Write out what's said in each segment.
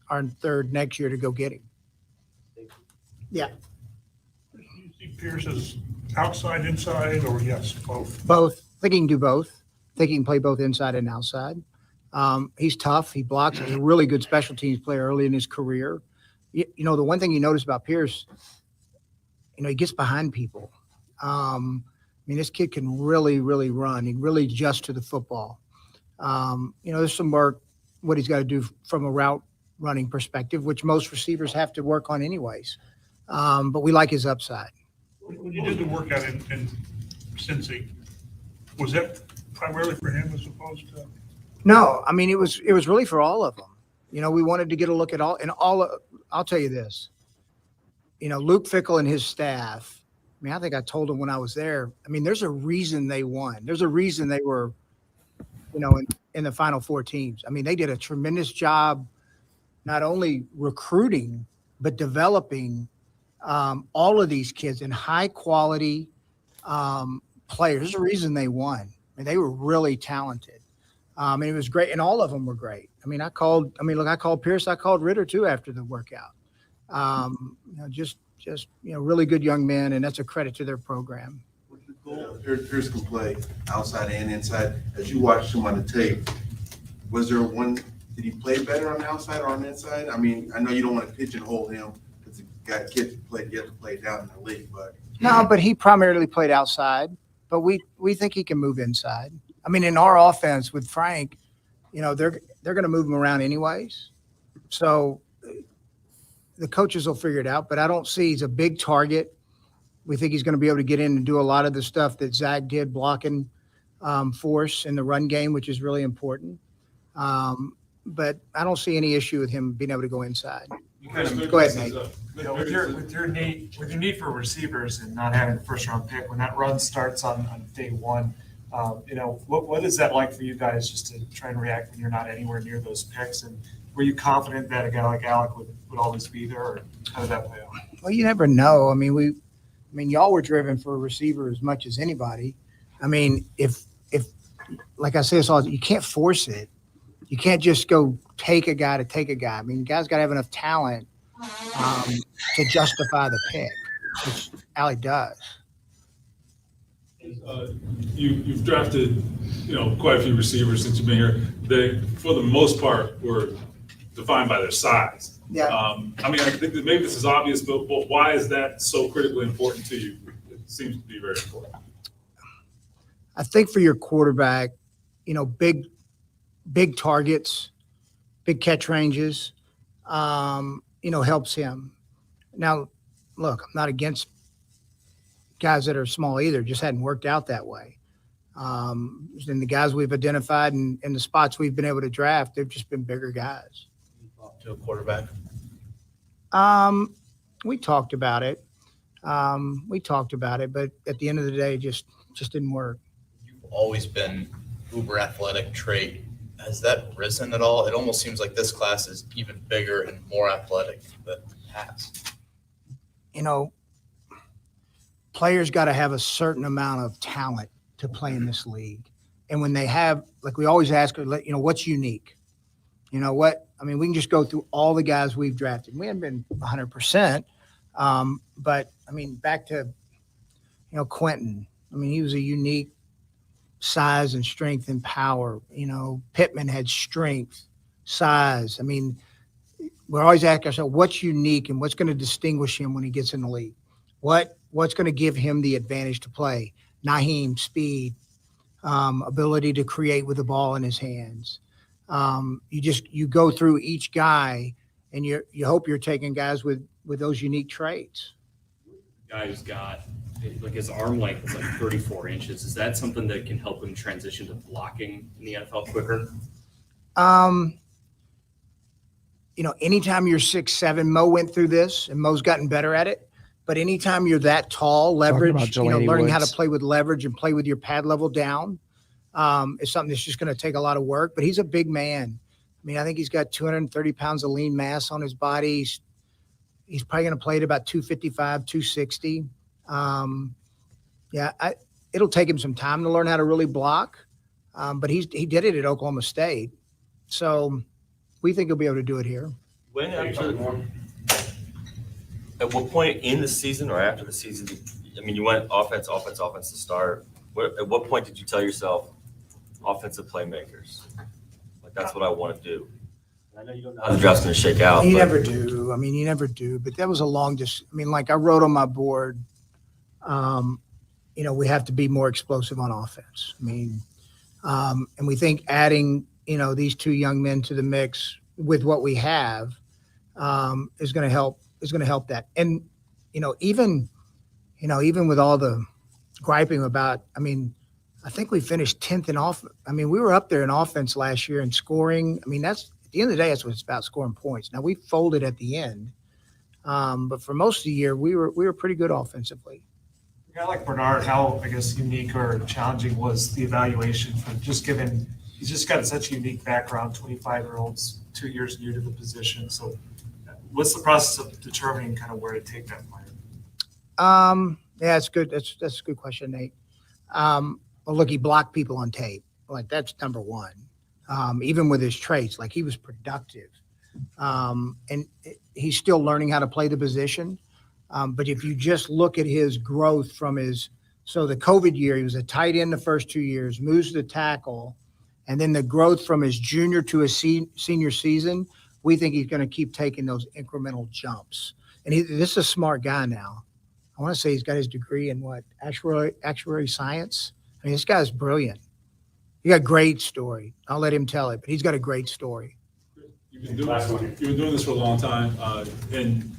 our third next year to go get him. Yeah, Do you see Pierce as outside, inside, or yes, both? both. I think he can do both. I think he can play both inside and outside. He's tough. He blocks. He's a really good special teams player early in his career. You know, the one thing you notice about Pierce, you know, he gets behind people. I mean, this kid can really, really run. He really adjusts to the football. You know, there's some work, what he's got to do from a route running perspective, which most receivers have to work on anyways. But we like his upside. When you did the workout in Cincy, was that primarily for him as opposed to? No, I mean, it was really for all of them. You know, we wanted to get a look at all, and I'll tell you this, you know, Luke Fickell and his staff, I mean, I think I told him when I was there, I mean, there's a reason they won. There's a reason they were, you know, in the Final Four teams. I mean, they did a tremendous job, not only recruiting, but developing all of these kids in high quality players. There's a reason they won. I mean, they were really talented. And it was great. And all of them were great. I mean, I called Pierce, I called Ritter too after the workout. You know, just, you know, really good young men. And that's a credit to their program. Pierce can play outside and inside. As you watched him on the tape, was there one, did he play better on the outside or on the inside? I mean, I know you don't want to pigeonhole him because the guy kid you have to play down in the league, but. No, but he primarily played outside, but we think he can move inside. I mean, in our offense with Frank, you know, they're going to move him around anyways. So the coaches will figure it out, but I don't see he's a big target. We think he's going to be able to get in and do a lot of the stuff that Zach did, blocking force in the run game, which is really important. But I don't see any issue with him being able to go inside. Go ahead, Nate. You know, with your need for receivers and not having a first round pick, when that run starts on day one, you know, what is that like for you guys just to try and react when you're not anywhere near those picks? And were you confident that a guy like Alec would always be there, or how did that play out? Well, you never know. I mean, y'all were driven for a receiver as much as anybody. I mean, if like I say, you can't force it. You can't just go take a guy to take a guy. I mean, the guy's got to have enough talent to justify the pick, which Alec does. You've drafted, you know, quite a few receivers since you've been here. They, for the most part, were defined by their size. Yeah. I mean, I think that maybe this is obvious, but why is that so critically important to you? It seems to be very important. I think for your quarterback, you know, big targets, big catch ranges, you know, helps him. Now, look, I'm not against guys that are small either. Just hadn't worked out that way. And the guys we've identified and the spots we've been able to draft, they've just been bigger guys. To a quarterback? We talked about it. But at the end of the day, just didn't work. You've always been uber athletic trait. Has that risen at all? It almost seems like this class is even bigger and more athletic than past. You know, players got to have a certain amount of talent to play in this league. And when they have, like we always ask, you know, what's unique? You know what? I mean, we can just go through all the guys we've drafted. We haven't been 100%. But, I mean, back to, you know, Quentin. I mean, he was a unique size and strength and power. You know, Pittman had strength, size. I mean, we're always asking ourselves, what's unique and what's going to distinguish him when he gets in the league? What's going to give him the advantage to play? Naheem, speed, ability to create with the ball in his hands. You go through each guy and you hope you're taking guys with those unique traits. Guy who's got, like, his arm length is like 34 inches. Is that something that can help him transition to blocking in the NFL quicker? You know, anytime you're 6'7", Mo went through this and Mo's gotten better at it. But anytime you're that tall, leverage, you know, learning how to play with leverage and play with your pad level down is something that's just going to take a lot of work. But he's a big man. I mean, I think he's got 230 pounds of lean mass on his body. He's probably going to play at about 255, 260. It'll take him some time to learn how to really block. But he did it at Oklahoma State. So we think he'll be able to do it here. When at what point in the season or after the season, I mean, you went offense to start. At what point did you tell yourself, offensive playmakers? Like, that's what I want to do. I know you don't know how the draft's going to shake out. You but- never do. I mean, you never do. But that was a long like I wrote on my board, we have to be more explosive on offense. I mean, and we think adding, these two young men to the mix with what we have is going to help. Is going to help that. And even with all the griping about, I think we finished 10th in off. We were up there in offense last year in scoring. That's at the end of the day, that's what it's about, scoring points. Now we folded at the end, but for most of the year, we were pretty good offensively. A guy like Bernard, how, I guess, unique or challenging was the evaluation for just given he's just got such a unique background, 25-year-olds, 2 years new to the position. So what's the process of determining kind of where to take that player? Yeah, it's good. That's a good question, Nate. Well, look, he blocked people on tape. Like, that's number one. Even with his traits, like, he was productive. And he's still learning how to play the position. But if you just look at his growth from so the COVID year, he was a tight end the first 2 years, moves to tackle, and then the growth from his junior to his senior season, we think he's going to keep taking those incremental jumps. And this is a smart guy now. I want to say he's got his degree in actuary science. This guy's brilliant. He got a great story. I'll let him tell it, but he's got a great story. You've been doing this for a long time, and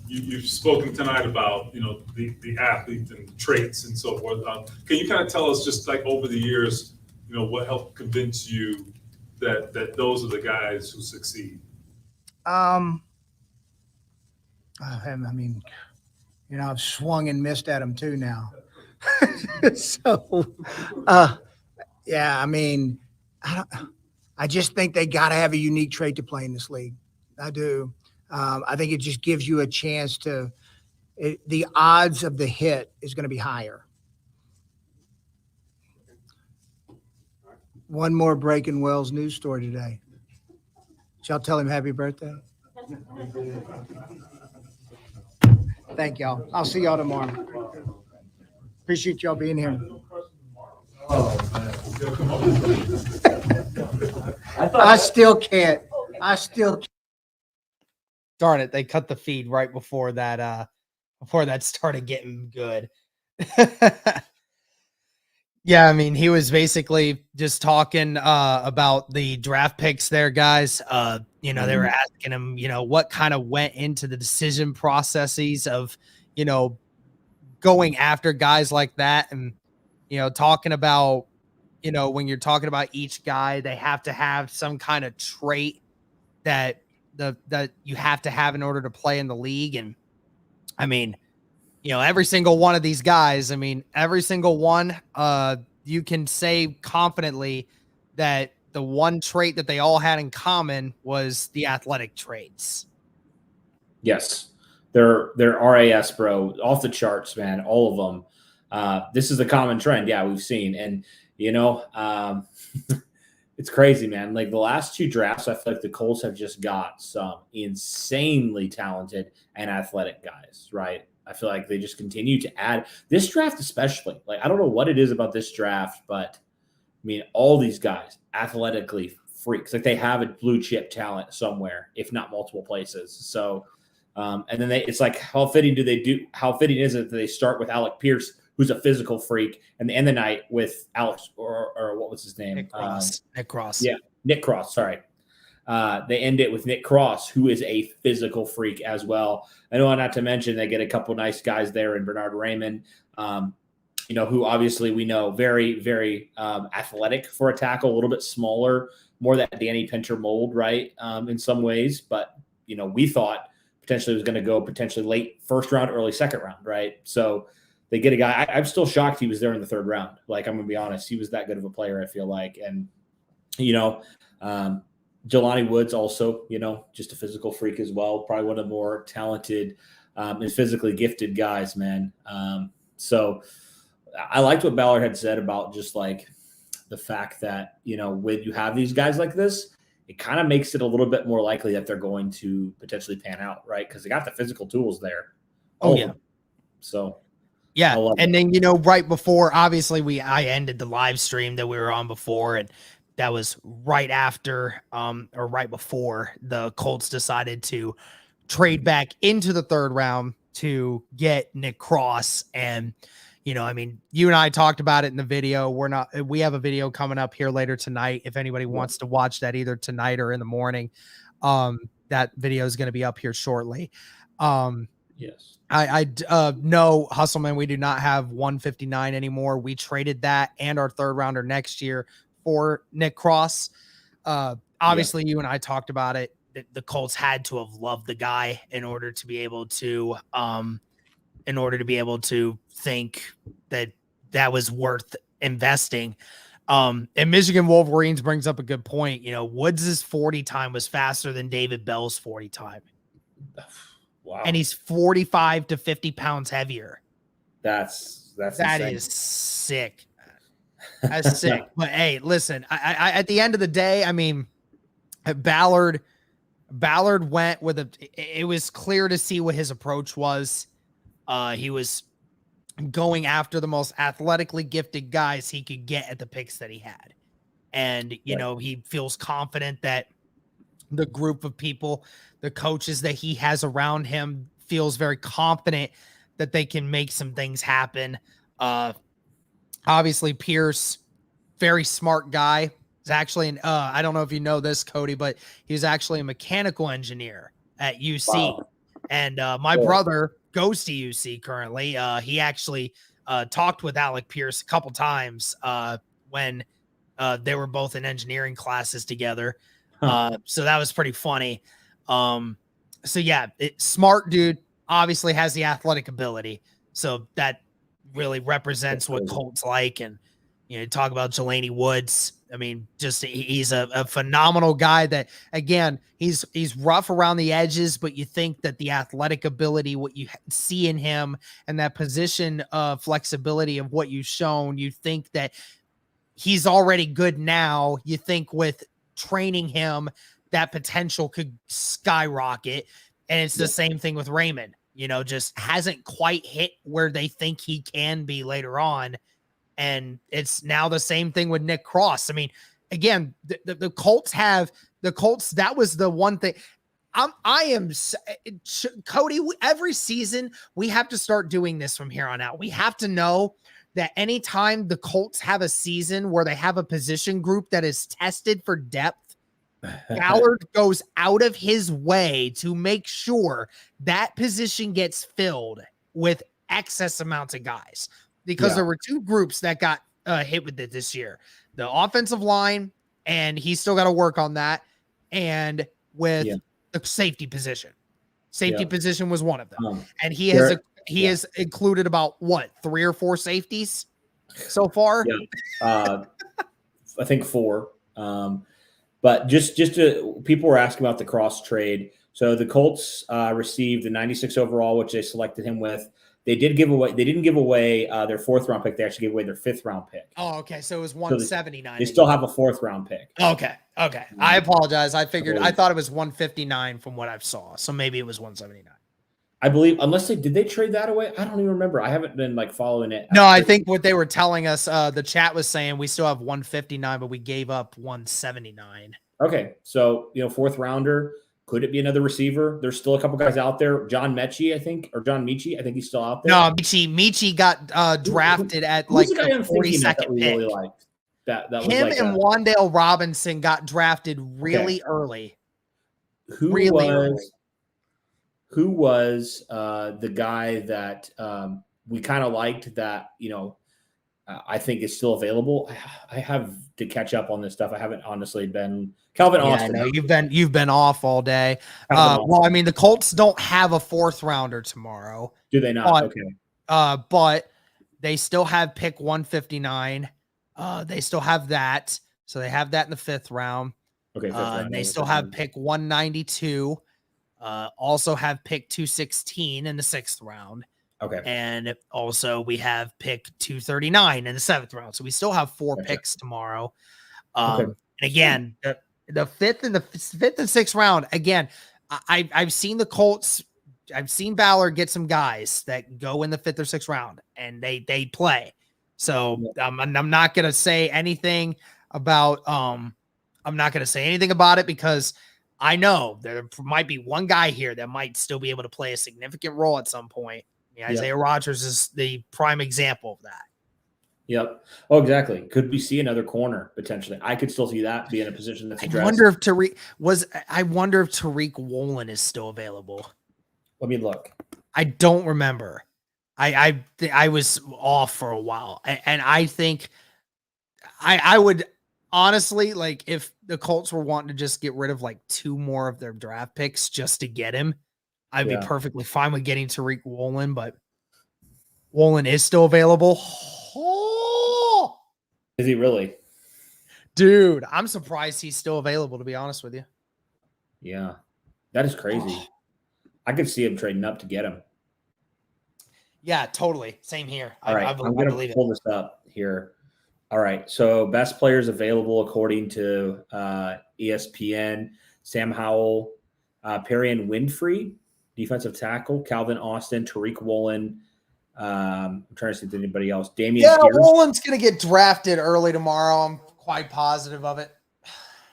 you've spoken tonight about the athlete and the traits and so forth. Can you kind of tell us, just like over the years, what helped convince you that those are the guys who succeed? I've swung and missed at him too now. I just think they got to have a unique trait to play in this league. I do. I think it just gives you a chance the odds of the hit is going to be higher. One more breaking Wells news story today. Shall I tell him happy birthday? Thank y'all. I'll see y'all tomorrow. Appreciate y'all being here. I still can't. Darn it, they cut the feed right before that started getting good. Yeah, he was basically just talking about the draft picks there, guys. They were asking him, what kind of went into the decision processes of, going after guys like that, and talking about, when you're talking about each guy, they have to have some kind of trait that you have to have in order to play in the league. And every single one of these guys, every single one, you can say confidently that the one trait that they all had in common was the athletic traits. Yes. They're RAS, bro, off the charts, man. All of them. This is a common trend. Yeah, we've seen. And, it's crazy, man. Like the last two drafts, I feel like the Colts have just got some insanely talented and athletic guys, right? I feel like they just continue to add this draft, especially. Like, I don't know what it is about this draft, but all these guys athletically freaks. Like they have a blue chip talent somewhere, if not multiple places. So, and then it's like, how fitting is it that they start with Alec Pierce, who's a physical freak, and end the night with Alex or what was his name? Nick Cross. Yeah, Nick Cross. Sorry. They end it with Nick Cross, who is a physical freak as well. I know, not to mention they get a couple nice guys there in Bernard Raymond, who obviously we know very, very athletic for a tackle, a little bit smaller, more that Danny Pinter mold, right? In some ways, but we thought potentially was going to go potentially late first round, early second round, right? So they get a guy. I'm still shocked he was there in the third round. Like, I'm going to be honest, he was that good of a player, I feel like. And, Jelani Woods also, just a physical freak as well. Probably one of the more talented and physically gifted guys, man. So I liked what Ballard had said about just like the fact that, when you have these guys like this, it kind of makes it a little bit more likely that they're going to potentially pan out, right? Because they got the physical tools there. Oh, yeah. So Yeah. I love And that. then, right before, obviously I ended the live stream that we were on before, and that was right after, or right before the Colts decided to trade back into the third round to get Nick Cross. And, I mean, you and I talked about it in the video. We have a video coming up here later tonight. If anybody wants to watch that either tonight or in the morning, that video is going to be up here shortly. Yes. I no, Hustleman, we do not have 159 anymore. We traded that and our third rounder next year for Nick Cross. Obviously, you and I talked about it. The Colts had to have loved the guy in order to be able to think that was worth investing. And Michigan Wolverines brings up a good point. Woods' 40 time was faster than David Bell's 40 time. Wow. And he's 45 to 50 pounds heavier. That insane. Is sick. That's sick. But hey, listen, I at the end of the day, I mean, Ballard went with it was clear to see what his approach was. He was going after the most athletically gifted guys he could get at the picks that he had. And, he feels confident that the group of people, the coaches that he has around him, feels very confident that they can make some things happen. Obviously, Pierce, very smart guy. He's actually I don't know if you know this, Cody, but he's actually a mechanical engineer at UC. Wow. And my brother goes to UC currently. He actually talked with Alec Pierce a couple times when they were both in engineering classes together. So that was pretty funny. So yeah, smart dude, obviously has the athletic ability. So that really represents what Colts like. And, talk about Jelani Woods. I mean, just he's a phenomenal guy that, again, he's rough around the edges, but you think that the athletic ability, what you see in him and that position of flexibility of what you've shown, you think that he's already good now. You think with training him, that potential could skyrocket. And it's the same thing with Raymond, just hasn't quite hit where they think he can be later on. And it's now the same thing with Nick Cross. I mean, again, the Colts, that was the one thing. Cody, every season we have to start doing this from here on out. We have to know that anytime the Colts have a season where they have a position group that is tested for depth, Ballard goes out of his way to make sure that position gets filled with excess amounts of guys. Because there were two groups that got hit with it this year. The offensive line, and he's still got to work on that, and with the safety position. Safety position was one of them. And he has included about, 3 or 4 safeties so far? Yeah. I think 4. But just to people were asking about the Cross trade. So the Colts received the 96 overall, which they selected him with. They didn't give away their 4th round pick. They actually gave away their 5th round pick. Oh, okay. So it was 179. They still have a 4th round pick. Okay. I apologize. I thought it was 159 from what I saw. So maybe it was 179. I believe, unless did they trade that away? I don't even remember. I haven't been following it. No, I think what they were telling us, the chat was saying we still have 159, but we gave up 179. Okay. So, 4th rounder. Could it be another receiver? There's still a couple guys out there. John Mechie, I think he's still out there. No, Mechie got drafted at the 42nd pick. Really liked? That was him and Wan'Dale Robinson got drafted really early. Who was the guy that we kind of liked that, I think is still available? I have to catch up on this stuff. I haven't honestly been Calvin Austin. I know you've been off all day. Well, I mean, the Colts don't have a 4th rounder tomorrow. Do they not? But they still have pick 159. They still have that. So they have that in the 5th round. Okay. They still have pick 192. Also have pick 216 in the 6th round. Okay. And also we have pick 239 in the 7th round. So we still have 4 picks tomorrow. And again, the fifth and sixth round. Again, I've seen the Colts. I've seen Ballard get some guys that go in the fifth or sixth round, and they play. So I'm not gonna say anything about I'm not gonna say anything about it because I know there might be one guy here that might still be able to play a significant role at some point. Isaiah Rodgers is the prime example of that. Yep. Oh, exactly. Could we see another corner potentially? I could still see that be in a position that's addressed. I wonder if Tariq Woolen is still available. Let me look. I don't remember. I was off for a while, and I think I would honestly, like, if the Colts were wanting to just get rid of like 2 more of their draft picks just to get him, I'd be perfectly fine with getting Tariq Woolen, but Woolen is still available. Oh, Is he really? dude, I'm surprised he's still available, to be honest with you. Yeah. That is crazy. I could see him trading up to get him. Yeah, totally. Same here. All right. I I'm going to believe pull this up here. All right. So best players available according to ESPN: Sam Howell, Perrion Winfrey, defensive tackle, Calvin Austin, Tariq Woolen. I'm trying to see if there's anybody else. Damian Pierce. Woolen's going to get drafted early tomorrow. I'm quite positive of it.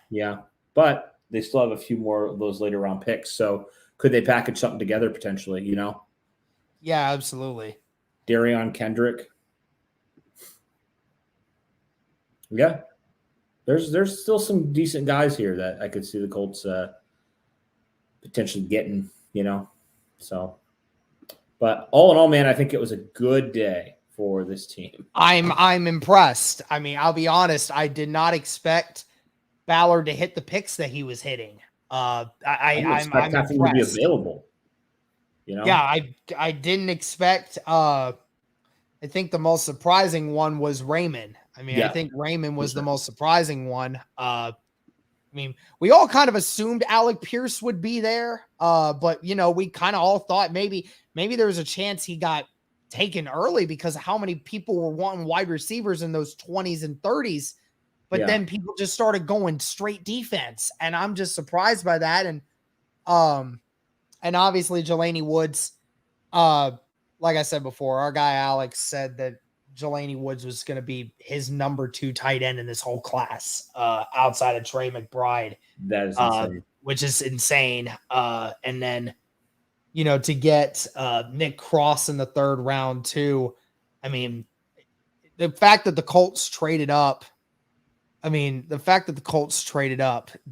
Yeah. But they still have a few more of those later round picks. So could they package something together potentially, you know? Yeah, absolutely. Darion Kendrick. Yeah. There's still some decent guys here that I could see the Colts potentially getting, you know. So, but all in all, man, I think it was a good day for this team. I'm impressed. I mean, I'll be honest, I did not expect Ballard to hit the picks that he was hitting. I'm impressed to be available. You know? Yeah, I didn't expect. I think the most surprising one was Raymond. I mean, I think Raymond was the most surprising one. I mean, we all kind of assumed Alec Pierce would be there, but you know, we kind of all thought maybe there was a chance he got taken early because of how many people were wanting wide receivers in those 20s and 30s. But then people just started going straight defense, and I'm just surprised by that. And obviously Jelani Woods, like I said before, our guy Alex said that Jelani Woods was going to be his number 2 tight end in this whole class, outside of Trey McBride. That is insane. Which is insane. And then, you know, to get Nick Cross in the 3rd round too. I mean, the fact that the Colts traded up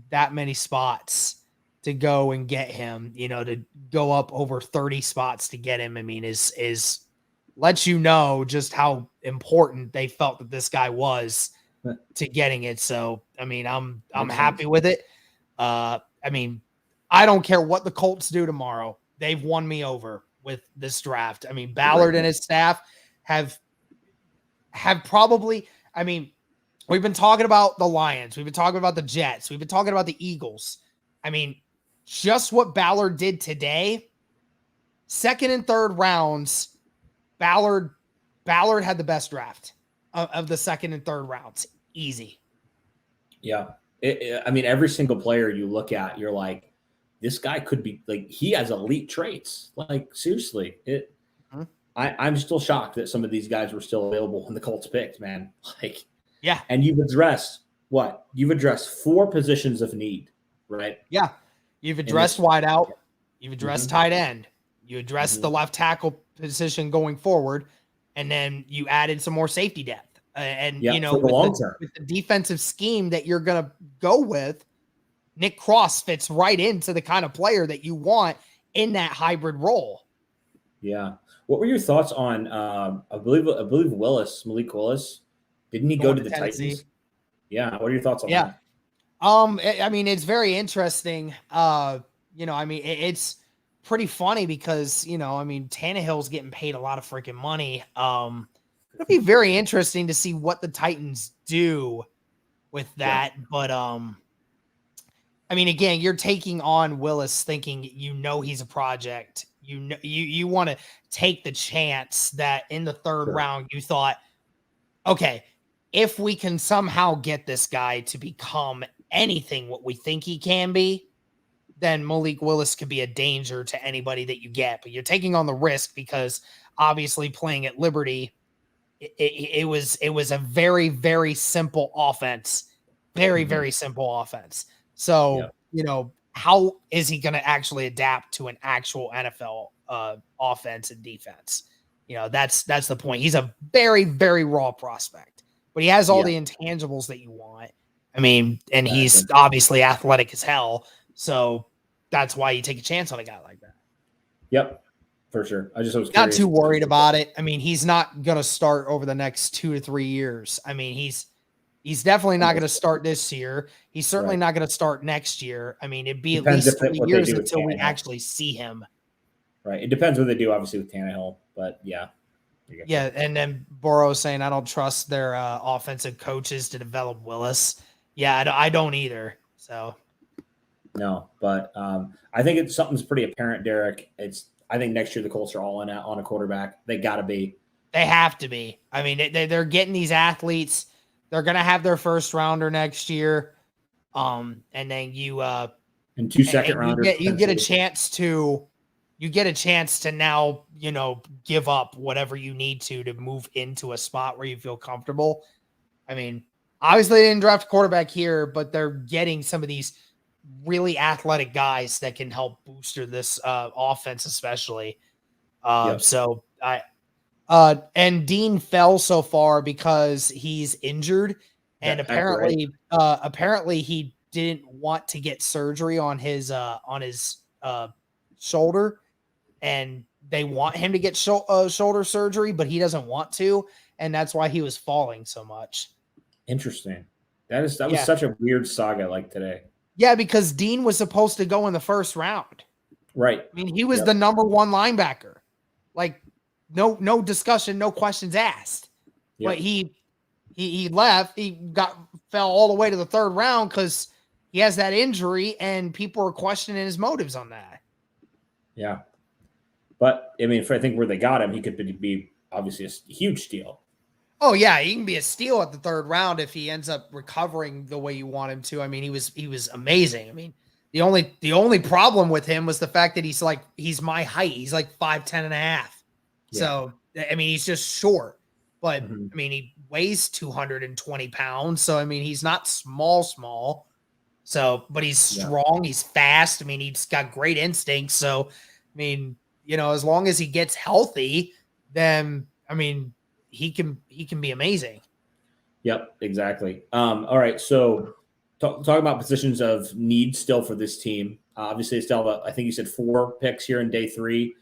that many spots to go and get him, you know, to go up over 30 spots to get him, I mean, is lets you know just how important they felt that this guy was to getting it. So, I mean, I'm happy with it. I mean, I don't care what the Colts do tomorrow. They've won me over with this draft. I mean, Ballard and his staff have probably, I mean, we've been talking about the Lions. We've been talking about the Jets. We've been talking about the Eagles. I mean, just what Ballard did today, 2nd and 3rd rounds, Ballard had the best draft of the 2nd and 3rd rounds. Easy. Yeah. I mean, every single player you look at, you're like, this guy could be like, he has elite traits. Like, seriously, I'm still shocked that some of these guys were still available when the Colts picked, man. Like, yeah. And you've addressed what? You've addressed 4 positions of need, right? Yeah. You've addressed wide out. You've addressed tight end. You addressed the left tackle position going forward. And then you added some more safety depth. And, you know, with the defensive scheme that you're going to go with, Nick Cross fits right into the kind of player that you want in that hybrid role. Yeah. What were your thoughts on, I believe Malik Willis? Didn't he go to the Titans? Yeah. What are your thoughts on that? I mean, it's very interesting. You know, I mean, it's pretty funny because, you know, I mean, Tannehill's getting paid a lot of freaking money. It'll be very interesting to see what the Titans do with that. Yeah. But, I mean, again, you're taking on Willis thinking, you know, he's a project. You know, you want to take the chance that in the 3rd round, you thought, okay, if we can somehow get this guy to become anything what we think he can be, then Malik Willis could be a danger to anybody that you get. But you're taking on the risk because obviously playing at Liberty, it was a very, very simple offense. Very, very simple offense. So, how is he going to actually adapt to an actual NFL offense and defense? That's the point. He's a very, very raw prospect, but he has all the intangibles that you want. I mean, and he's obviously athletic as hell. So that's why you take a chance on a guy like that. Yep, for sure. I was Not curious. too worried about it. I mean, he's not going to start over the next 2 to 3 years. I mean, he's definitely not going to start this year. He's certainly not going to start next year. I mean, it'd be Depends at least if 3 what they years do with until we Tannehill. actually see him. Right. It depends what they do, obviously, with Tannehill. But yeah. Yeah, and then Burrow saying, I don't trust their offensive coaches to develop Willis. Yeah, I don't either. So No, but I think something's pretty apparent, Derek. I think next year the Colts are all in on a quarterback. They got to be. they have to be. I mean, they're getting these athletes. They're going to have their first rounder next year. And then you And 2 second rounders. you get a chance to now, give up whatever you need to move into a spot where you feel comfortable. I mean, obviously they didn't draft a quarterback here, but they're getting some of these really athletic guys that can help booster this offense, especially. So and Dean fell so far because he's injured, and apparently he didn't want to get surgery on his shoulder, and they want him to get shoulder surgery, but he doesn't want to, and that's why he was falling so much. Interesting. That was such a weird saga like today. Yeah, because Dean was supposed to go in the first round. Right. I mean, he was the number 1 linebacker. Like, no discussion, no questions asked. Yep. But he left. He fell all the way to the 3rd round because he has that injury, and people are questioning his motives on that. Yeah. But I mean, I think where they got him, he could be obviously a huge steal. Oh yeah, he can be a steal at the 3rd round if he ends up recovering the way you want him to. I mean, he was amazing. I mean, the only problem with him was the fact that he's my height. He's like 5'10" and a half. Yeah. So I mean, he's just short. But Mhm. I mean, he weighs 220 pounds. So I mean, he's not small. So, but he's strong. He's fast. I mean, he's got great instincts. So, I mean, as long as he gets healthy, then I mean, he can be amazing. Yep, exactly. All right, so talking about positions of need still for this team. Obviously, they still have, I think you said 4 picks here in day 3.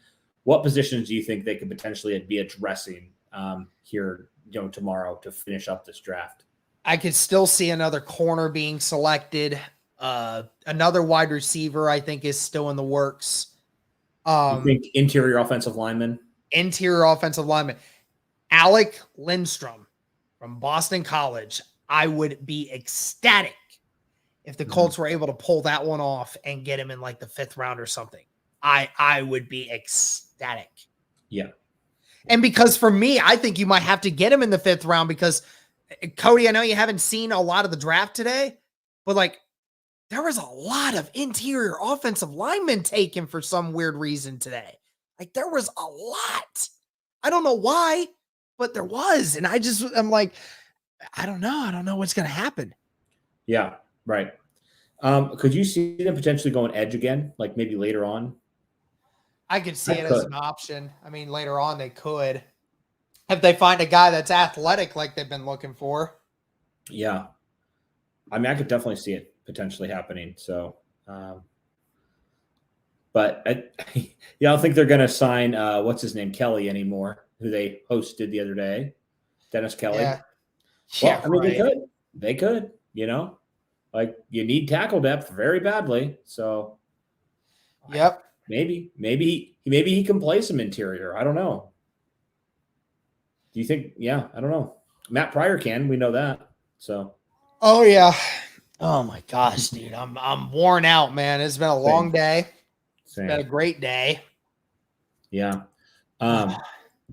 What positions do you think they could potentially be addressing here, tomorrow to finish up this draft? I could still see another corner being selected. Another wide receiver, I think, is still in the works. You think interior offensive lineman? Interior offensive lineman. Alec Lindstrom from Boston College. I would be ecstatic if the Colts were able to pull that one off and get him in like the 5th round or something. I would be ecstatic. Yeah. And because for me, I think you might have to get him in the 5th round because, Cody, I know you haven't seen a lot of the draft today, but there was a lot of interior offensive linemen taken for some weird reason today. There was a lot. I don't know why, but there was. And I'm like, I don't know. I don't know what's going to happen. Yeah, right. Could you see them potentially going edge again, like maybe later on? I could see it as an option. I mean, later on they could. If they find a guy that's athletic like they've been looking for. Yeah. I mean, I could definitely see it potentially happening. So, but I don't think they're going to sign, what's his name, Kelly anymore, who they hosted the other day. Dennis Kelly. Yeah. Well, I mean, they could, you need tackle depth very badly. So, Yep. Maybe he can play some interior. I don't know. Do you think? Yeah, I don't know. Matt Pryor can. We know that. So. Oh yeah. Oh my gosh, dude. I'm worn out, man. It's been a long day. It's been a great day. Yeah. Do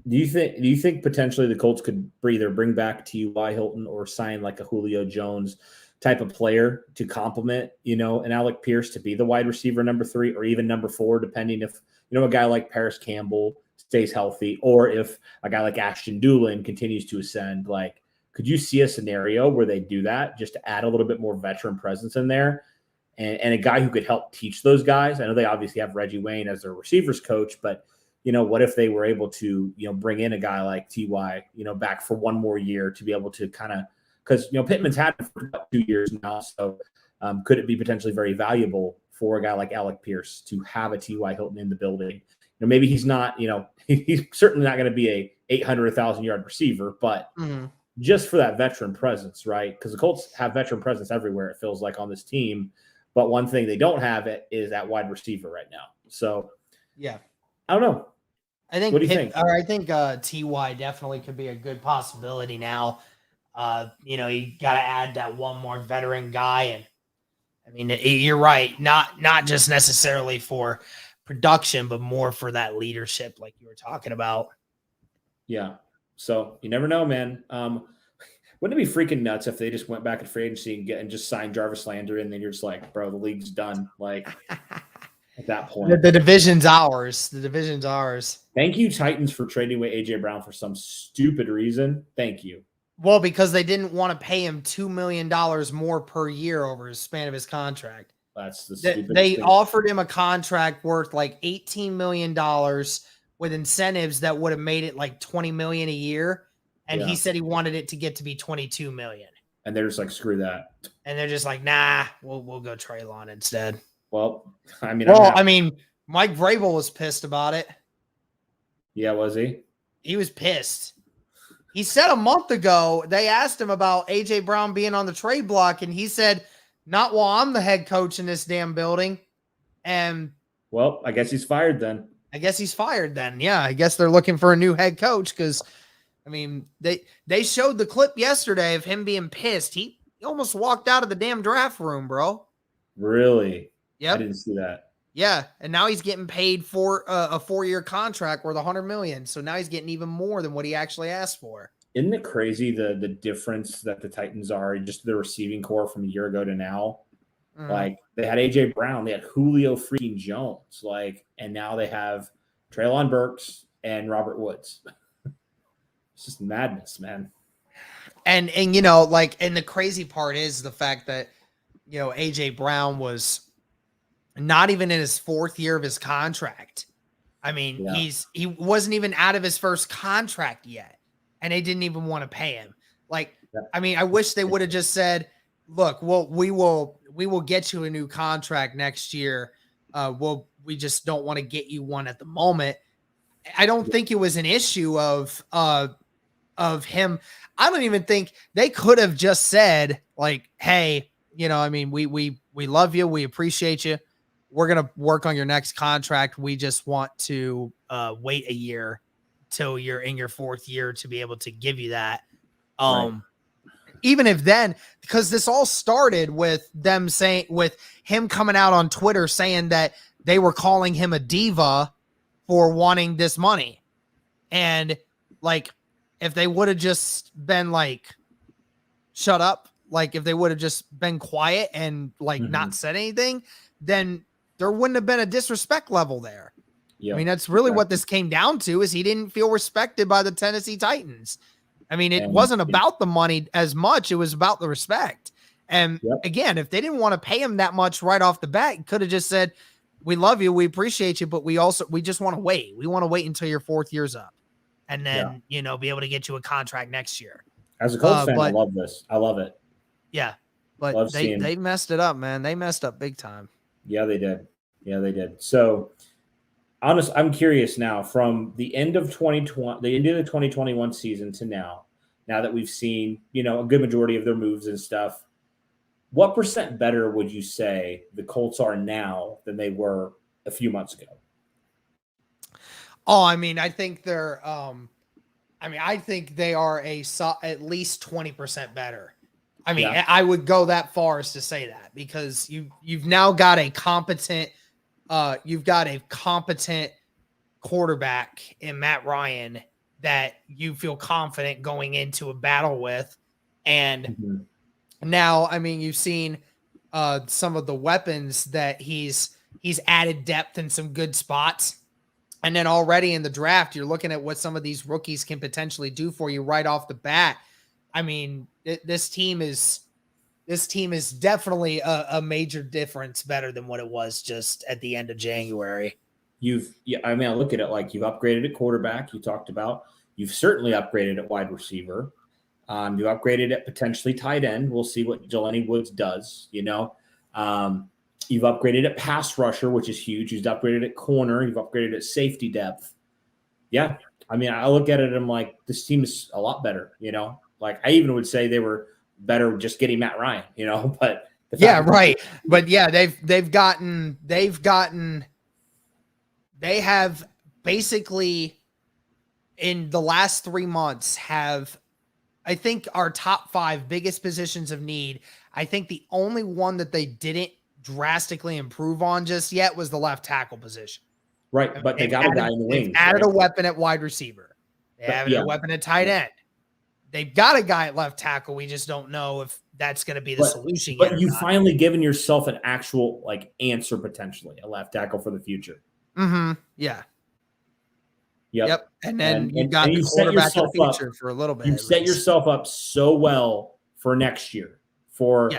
you think potentially the Colts could either bring back T.Y. Hilton or sign like a Julio Jones type of player to complement, an Alec Pierce to be the wide receiver number 3 or even number 4, depending if, a guy like Paris Campbell stays healthy, or if a guy like Ashton Doolin continues to ascend. Like, could you see a scenario where they do that just to add a little bit more veteran presence in there and a guy who could help teach those guys? I know they obviously have Reggie Wayne as their receivers coach, but what if they were able to, bring in a guy like Ty, back for one more year to be able to kind of, because, Pittman's had it for about 2 years now. So could it be potentially very valuable for a guy like Alec Pierce to have a T.Y. Hilton in the building? Maybe he's not, he's certainly not going to be a 800, 1,000-yard receiver, but just for that veteran presence, right? Because the Colts have veteran presence everywhere, it feels like, on this team. But one thing they don't have is at wide receiver right now. So, yeah, I don't know. I think. What do you think? Or I think Ty definitely could be a good possibility now. You got to add that one more veteran guy, and I mean, you're right. Not just necessarily for production, but more for that leadership, like you were talking about. Yeah. So you never know, man. Wouldn't it be freaking nuts if they just went back at free agency and just signed Jarvis Landry, and then you're just like, bro, the league's done. Like at that point, The division's ours. The division's ours. Thank you, Titans, for trading away AJ Brown for some stupid reason. Thank you. Well, because they didn't want to pay him $2 million more per year over the span of his contract. That's the stupid They thing. offered him a contract worth like $18 million with incentives that would have made it like $20 million a year. And Yeah. he said he wanted it to get to be $22 million. And they're just like, screw that. And they're just like, nah, we'll go Treylon instead. Well, I mean, Mike Vrabel was pissed about it. yeah, was he? He was pissed. He said a month ago, they asked him about A.J. Brown being on the trade block, and he said, not while I'm the head coach in this damn building. And Well, I guess he's fired then. I guess he's fired then. Yeah, I guess they're looking for a new head coach because, I mean, they showed the clip yesterday of him being pissed. He almost walked out of the damn draft room, bro. Really? Yep. I didn't see that. Yeah, and now he's getting paid for a 4-year contract worth $100 million. So now he's getting even more than what he actually asked for. Isn't it crazy the difference that the Titans are, just the receiving core from a year ago to now? Mhm. Like, they had A.J. Brown, they had Julio freaking Jones, and now they have Treylon Burks and Robert Woods. It's just madness, man. And the crazy part is the fact that, A.J. Brown was not even in his 4th year of his contract. I mean, Yeah. he wasn't even out of his first contract yet, and they didn't even want to pay him. Yeah. I mean, I wish they would have just said, look, we will get you a new contract next year. We just don't want to get you one at the moment. I don't think it was an issue of him. I don't even think they could have just said, like, hey, we love you. We appreciate you. We're going to work on your next contract. We just want to wait a year till you're in your 4th year to be able to give you that. Right. Even if then, because this all started with him coming out on Twitter saying that they were calling him a diva for wanting this money. And if they would have just been shut up, if they would have just been quiet and not said anything, then there wouldn't have been a disrespect level there. Yeah. I mean, that's really what this came down to, is he didn't feel respected by the Tennessee Titans. I mean, it wasn't about the money as much. It was about the respect. And again, if they didn't want to pay him that much right off the bat, could have just said, we love you. We appreciate you. But we just want to wait. We want to wait until your 4th year's up and then, be able to get you a contract next year. As a Colts fan, I love this. I love it. Yeah. But they messed it up, man. They messed up big time. Yeah, they did. So, I'm curious now, from the end of 2020, the end of the 2021 season to now that we've seen, a good majority of their moves and stuff, what % better would you say the Colts are now than they were a few months ago? Oh, I mean, I think they're, I think they are at least 20% better. I mean, I would go that far as to say that, because you've now got a competent, quarterback in Matt Ryan that you feel confident going into a battle with. And Now, I mean, you've seen some of the weapons that he's added depth in some good spots. And then already in the draft, you're looking at what some of these rookies can potentially do for you right off the bat. I mean, this team is definitely a major difference better than what it was just at the end of January. I look at it like you've upgraded at quarterback. You talked about. You've certainly upgraded at wide receiver. You upgraded at potentially tight end. We'll see what Jelani Woods does. You've upgraded at pass rusher, which is huge. You've upgraded at corner. You've upgraded at safety depth. Yeah, I mean, I look at it and I'm like, this team is a lot better. Like I even would say they were better just getting Matt Ryan. But yeah, right. But yeah, they have basically in the last 3 months have, I think, our top 5 biggest positions of need. I think the only one that they didn't drastically improve on just yet was the left tackle position. Right, but they got a guy in the wings. Added a weapon at wide receiver. They added a weapon at tight end. They've got a guy at left tackle. We just don't know if that's going to be the solution. But you've finally given yourself an actual answer potentially, a left tackle for the future. Mm-hmm. Yeah. Yep. And then you got the quarterback of the future for a little bit. You've set yourself up so well for next year for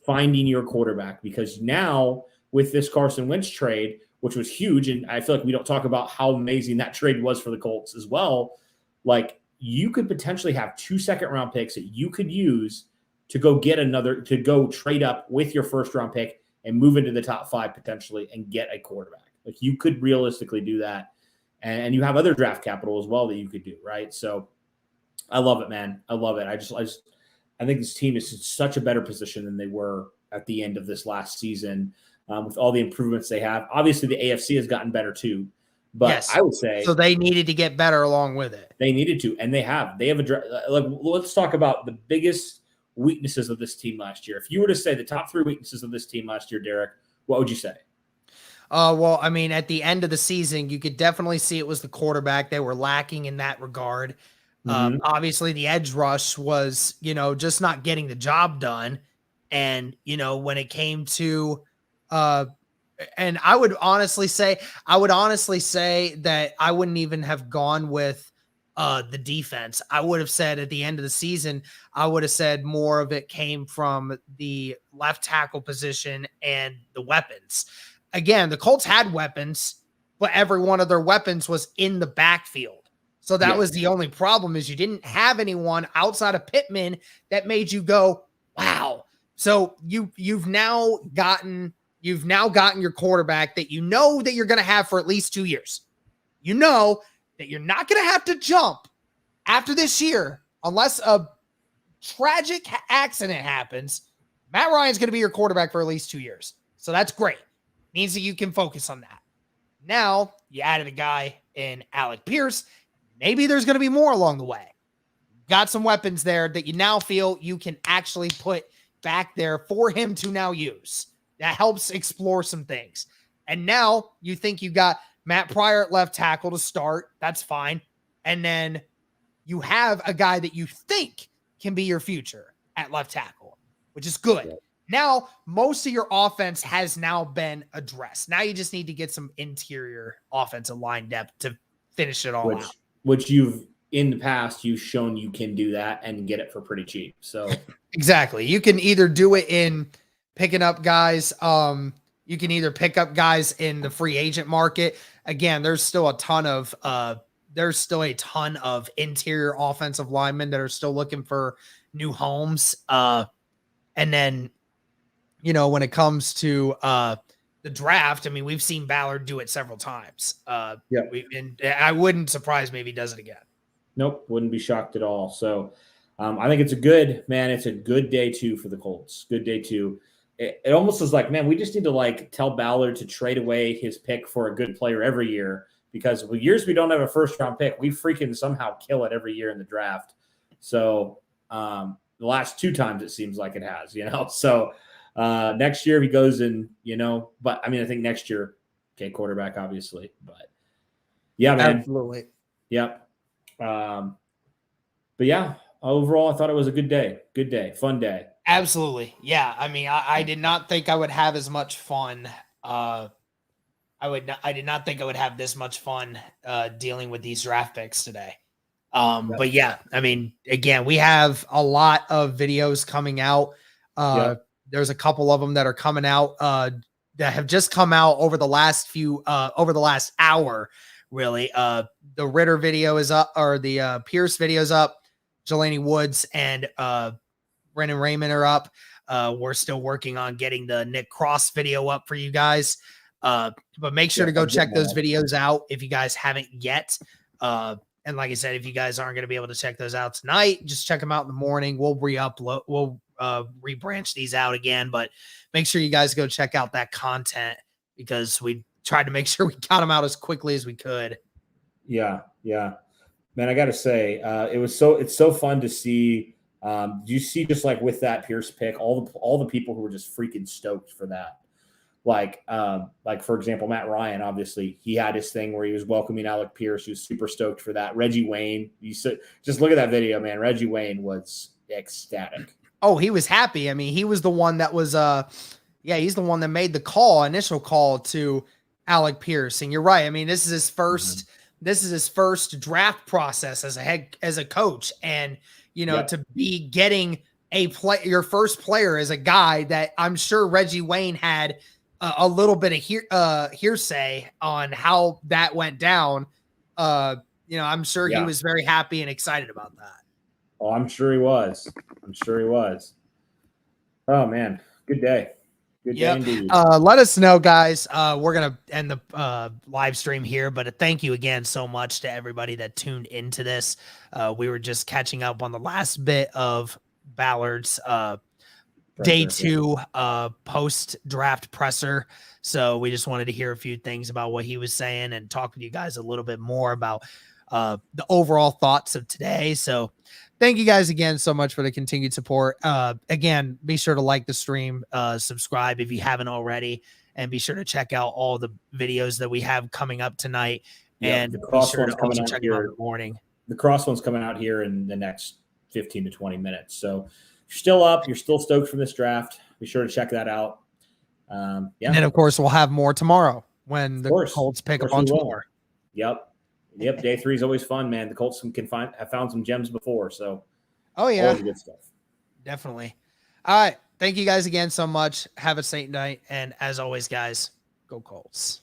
finding your quarterback, because now with this Carson Wentz trade, which was huge, and I feel like we don't talk about how amazing that trade was for the Colts as well. Like, you could potentially have 2 second-round picks that you could use to go trade up with your first-round pick and move into the top 5 potentially and get a quarterback. Like, you could realistically do that. And you have other draft capital as well that you could do, right? So I love it, man. I love it. I think this team is in such a better position than they were at the end of this last season with all the improvements they have. Obviously, the AFC has gotten better too. But I would say so they needed to get better along with it. They needed to, and they have. They have let's talk about the biggest weaknesses of this team last year. If you were to say the top 3 weaknesses of this team last year, Derek, what would you say? Well, I mean, at the end of the season, you could definitely see it was the quarterback. They were lacking in that regard. Obviously, the edge rush was, just not getting the job done. And, when it came to and I would honestly say that I wouldn't even have gone with the defense. I would have said at the end of the season, I would have said more of it came from the left tackle position and the weapons. Again, the Colts had weapons, but every one of their weapons was in the backfield. So that was the only problem, is you didn't have anyone outside of Pittman that made you go, wow. So you've now gotten your quarterback that you know that you're going to have for at least 2 years. You know that you're not going to have to jump after this year unless a tragic accident happens. Matt Ryan's going to be your quarterback for at least 2 years. So that's great. Means that you can focus on that. Now you added a guy in Alec Pierce. Maybe there's going to be more along the way. Got some weapons there that you now feel you can actually put back there for him to now use. That helps explore some things. And now you think you got Matt Pryor at left tackle to start. That's fine. And then you have a guy that you think can be your future at left tackle, which is good. Yeah. Now, most of your offense has now been addressed. Now you just need to get some interior offensive line depth to finish it all out. Which in the past, you've shown you can do that and get it for pretty cheap. So exactly. You can either do it in picking up guys. You can either pick up guys in the free agent market. Again, there's still a ton of interior offensive linemen that are still looking for new homes. And then, when it comes to the draft, I mean, we've seen Ballard do it several times. And I wouldn't surprise me if he does it again. Nope, wouldn't be shocked at all. So I think it's a good day 2 for the Colts. Good day 2. It almost is like, man, we just need to tell Ballard to trade away his pick for a good player every year, because the years we don't have a first-round pick, we freaking somehow kill it every year in the draft. So the last 2 times it seems like it has, So next year he goes in, but I mean, I think next year, quarterback obviously, but yeah, man. Absolutely. Yep. But yeah, overall, I thought it was a good day, fun day. Absolutely. Yeah. I mean, I did not think I would have as much fun. I did not think I would have this much fun dealing with these draft picks today. But yeah, I mean, again, we have a lot of videos coming out. There's a couple of them that are coming out that have just come out over the last hour, really. The Ritter video is up, or the Pierce video is up. Jelani Woods and Brennan Raymond are up. We're still working on getting the Nick Cross video up for you guys. But make sure to go check those videos out if you guys haven't yet. And like I said, if you guys aren't going to be able to check those out tonight, just check them out in the morning. We'll rebranch these out again, but make sure you guys go check out that content because we tried to make sure we got them out as quickly as we could. Yeah. Man, I got to say, it's so fun to see. You see, just like with that Pierce pick, all the people who were just freaking stoked for that. Like for example, Matt Ryan, obviously he had his thing where he was welcoming Alec Pierce. He was super stoked for that. Reggie Wayne, just look at that video, man. Reggie Wayne was ecstatic. Oh, he was happy. I mean, he was the one that was, he's the one that made the initial call to Alec Pierce. And you're right. I mean, this is his first draft process as a coach. And, to be getting your first player as a guy that I'm sure Reggie Wayne had a little bit of hearsay on how that went down. I'm sure he was very happy and excited about that. Oh, I'm sure he was. Oh man, good day. Good day indeed. Let us know, guys. We're going to end the live stream here, but thank you again so much to everybody that tuned into this. We were just catching up on the last bit of Ballard's day 2 post-draft presser. So we just wanted to hear a few things about what he was saying and talk with you guys a little bit more about the overall thoughts of today. So thank you guys again so much for the continued support. Again, be sure to like the stream, subscribe if you haven't already, and be sure to check out all the videos that we have coming up tonight. And the cross one's coming out check here them out in the morning. The cross one's coming out here in the next 15 to 20 minutes. So if you're still up, you're still stoked from this draft, be sure to check that out. And then, of course, we'll have more tomorrow when the Colts pick a bunch more. Yep. Day 3 is always fun, man. The Colts have found some gems before. So, all the good stuff. Definitely. All right. Thank you guys again so much. Have a safe night. And as always, guys, go Colts.